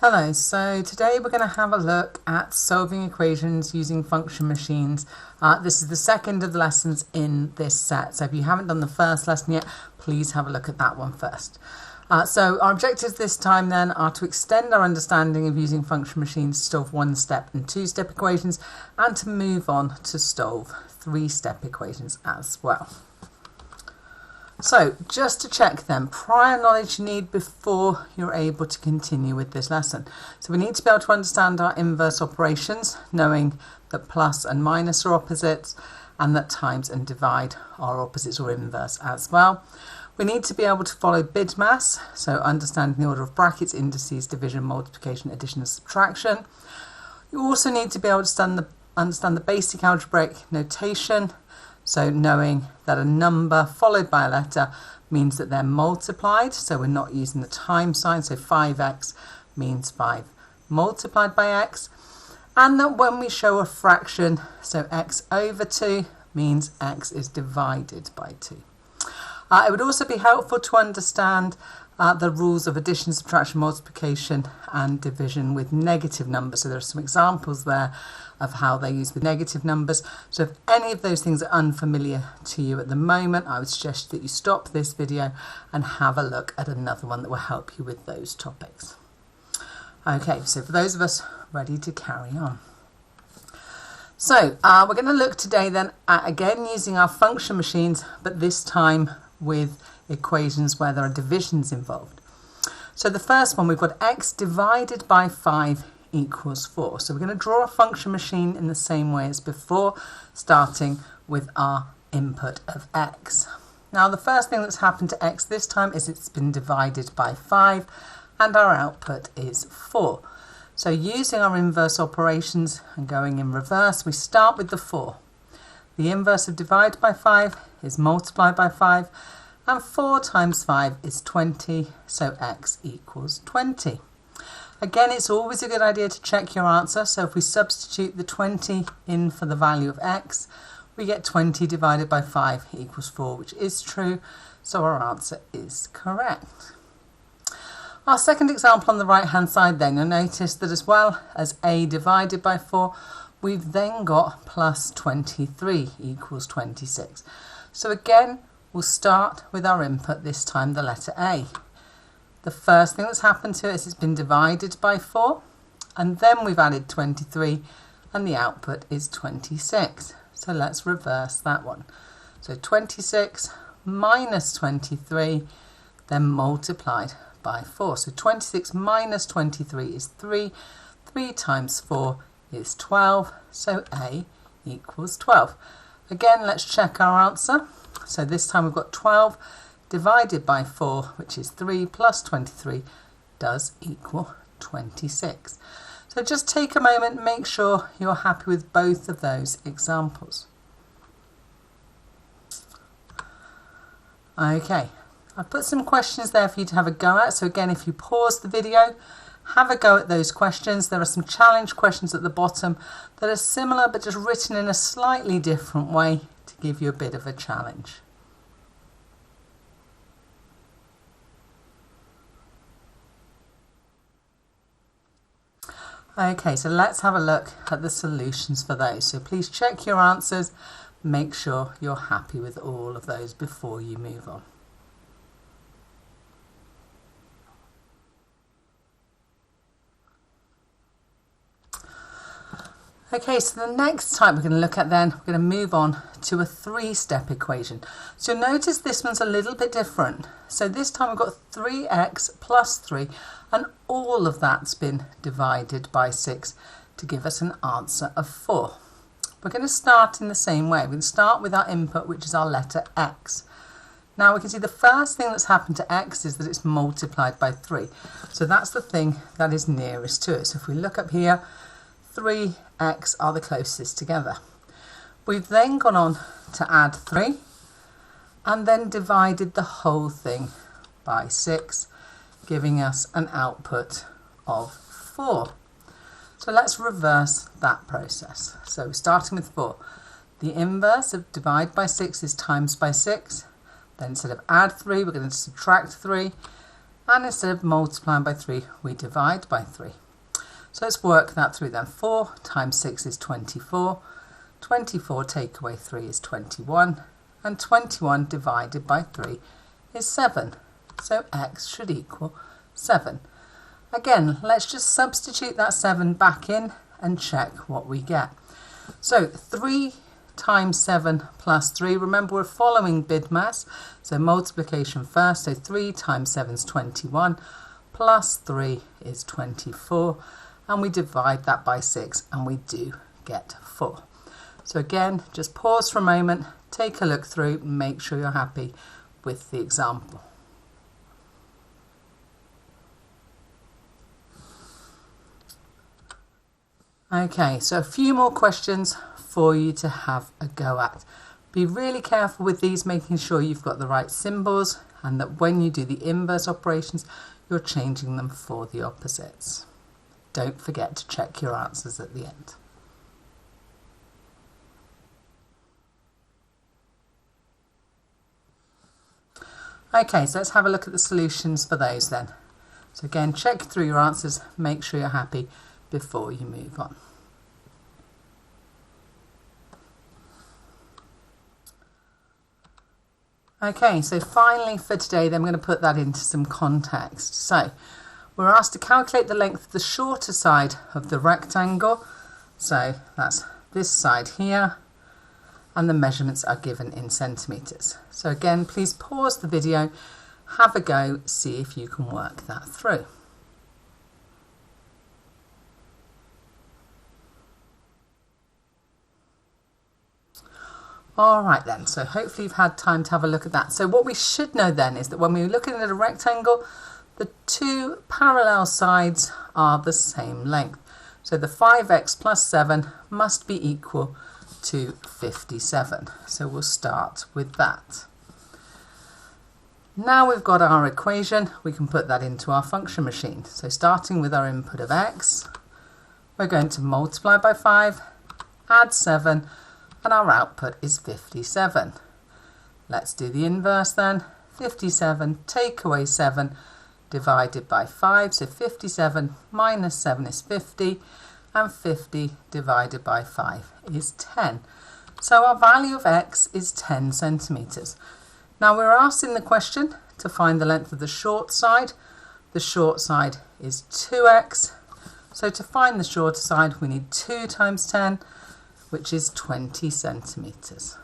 Hello, so today we're going to have a look at solving equations using function machines. This is the second of the lessons in this set, so if you haven't done the first lesson yet, please have a look at that one first. So our objectives this time then are to extend our understanding of using function machines to solve one-step and two-step equations, and to move on to solve three-step equations as well. So, just to check then, prior knowledge you need before you're able to continue with this lesson. So we need to be able to understand our inverse operations, knowing that plus and minus are opposites, and that times and divide are opposites or inverse as well. We need to be able to follow BIDMAS, so understanding the order of brackets, indices, division, multiplication, addition and subtraction. You also need to be able to understand the basic algebraic notation, so knowing that a number followed by a letter means that they're multiplied, so we're not using the time sign, so 5x means 5 multiplied by x, and that when we show a fraction, so x over 2 means x is divided by 2. It would also be helpful to understand the rules of addition, subtraction, multiplication and division with negative numbers. So there are some examples there of how they're used with negative numbers. So if any of those things are unfamiliar to you at the moment, I would suggest that you stop this video and have a look at another one that will help you with those topics. Okay, so for those of us ready to carry on. So we're going to look today then at, again, using our function machines, but this time with equations where there are divisions involved. So the first one, we've got x divided by 5 equals 4. So we're going to draw a function machine in the same way as before, starting with our input of x. Now the first thing that's happened to x this time is it's been divided by 5 and our output is 4. So using our inverse operations and going in reverse, we start with the 4. The inverse of divide by 5 is multiply by 5, and 4 times 5 is 20, so x equals 20. Again, it's always a good idea to check your answer, so if we substitute the 20 in for the value of x, we get 20 divided by 5 equals 4, which is true, so our answer is correct. Our second example on the right hand side then, you'll notice that as well as a divided by 4, we've then got plus 23 equals 26. So again, we'll start with our input, this time the letter A. The first thing that's happened to it is it's been divided by 4, and then we've added 23, and the output is 26. So let's reverse that one. So 26 minus 23, then multiplied by 4. So 26 minus 23 is 3. 3 times 4 is 12, so A equals 12. Again, let's check our answer. So this time we've got 12 divided by 4, which is 3, plus 23 does equal 26. So just take a moment and make sure you're happy with both of those examples. Okay, I've put some questions there for you to have a go at. So again, if you pause the video, have a go at those questions. There are some challenge questions at the bottom that are similar but just written in a slightly different way to give you a bit of a challenge. Okay, so let's have a look at the solutions for those. So please check your answers, make sure you're happy with all of those before you move on. Okay, so the next type we're going to look at then, we're going to move on to a three-step equation. So you'll notice this one's a little bit different. So this time we've got 3x plus 3, and all of that's been divided by 6 to give us an answer of 4. We're going to start in the same way. We're going to start with our input, which is our letter x. Now we can see the first thing that's happened to x is that it's multiplied by 3. So that's the thing that is nearest to it. So if we look up here, 3x are the closest together. We've then gone on to add 3 and then divided the whole thing by 6, giving us an output of 4. So let's reverse that process. So starting with 4, the inverse of divide by 6 is times by 6. Then instead of add 3, we're going to subtract 3. And instead of multiplying by 3, we divide by 3. So let's work that through then. 4 times 6 is 24. 24 take away 3 is 21. And 21 divided by 3 is 7. So x should equal 7. Again, let's just substitute that 7 back in and check what we get. So 3 times 7 plus 3. Remember, we're following BIDMAS, so multiplication first. So 3 times 7 is 21, plus 3 is 24, and we divide that by 6, and we do get 4. So again, just pause for a moment, take a look through, and make sure you're happy with the example. Okay, so a few more questions for you to have a go at. Be really careful with these, making sure you've got the right symbols and that when you do the inverse operations, you're changing them for the opposites. Don't forget to check your answers at the end. Okay, so let's have a look at the solutions for those then. So again, check through your answers, make sure you're happy before you move on. Okay, so finally for today, then we're going to put that into some context. So we're asked to calculate the length of the shorter side of the rectangle. So that's this side here, and the measurements are given in centimetres. So again, please pause the video, have a go, see if you can work that through. All right then, so hopefully you've had time to have a look at that. So what we should know then is that when we're looking at a rectangle, the two parallel sides are the same length. So the 5x plus 7 must be equal to 57. So we'll start with that. Now we've got our equation, we can put that into our function machine. So starting with our input of x, we're going to multiply by 5, add 7, and our output is 57. Let's do the inverse then. 57 take away 7 divided by 5. So 57 minus 7 is 50, and 50 divided by 5 is 10. So our value of x is 10 centimetres. Now we're asked in the question to find the length of the short side. The short side is 2x. So to find the shorter side, we need 2 times 10, which is 20 centimetres.